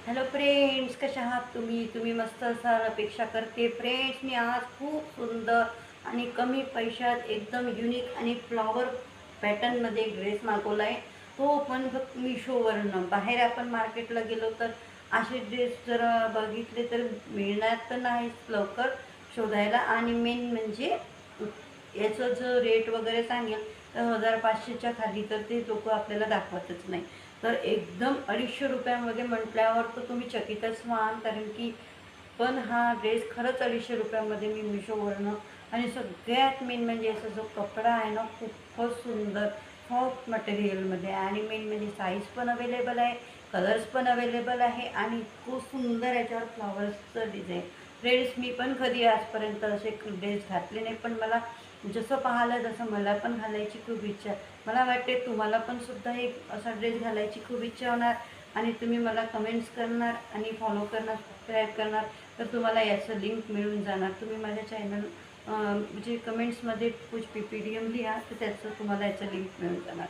Hello friends, कशा आहात तुम्ही मस्त असाल अपेक्षा करते. फ्रेंड्स, मी आज खूप सुंदर आणि कमी पैशात एकदम युनिक आणि फ्लॉवर पॅटर्नमध्ये एक ड्रेस मागवला आहे. तो पण फक्त मिशोवरनं. बाहेर आपण मार्केटला गेलो तर असे ड्रेस जर बघितले तर मिळणार तर नाहीच लवकर शोधायला. आणि मेन म्हणजे याचं जो रेट वगैरे सांगेल तर 1500च्या खाली तर ते लोक आपल्याला दाखवतच नाही. तर एकदम 250 रुपयामध्ये म्हटल्यावर तर तुम्ही चकितच व्हाल. कारण की पण हा ड्रेस खरंच 250 रुपयामध्ये मी मिशोवरनं. आणि सगळ्यात मेन म्हणजे याचा जो कपडा आहे ना, खूपच सुंदर सॉफ्ट मटेरियलमध्ये आहे. आणि मेन म्हणजे साईज पण अवेलेबल आहे, कलर्स पण अवेलेबल आहे आणि खूप सुंदर याच्यावर फ्लॉवर्सचं डिझाईन. फ्रेंड्स, मी पण कधी आजपर्यंत असे ड्रेस घातले नाही, पण मला जसं पाहिलं तसं मला पण घालायची खूप इच्छा. मला वाटते तुम्हाला पण सुद्धा एक असा ड्रेस घालायची खूप इच्छा होणार. आणि तुम्ही मला कमेंट्स करणार आणि फॉलो करणार, सबस्क्राईब करणार, तर तुम्हाला याचं लिंक मिळून जाणार. तुम्ही माझ्या चॅनल म्हणजे कमेंट्समध्ये कुछ PPDM लिहा तर त्याचं तुम्हाला याचं लिंक मिळून जाणार.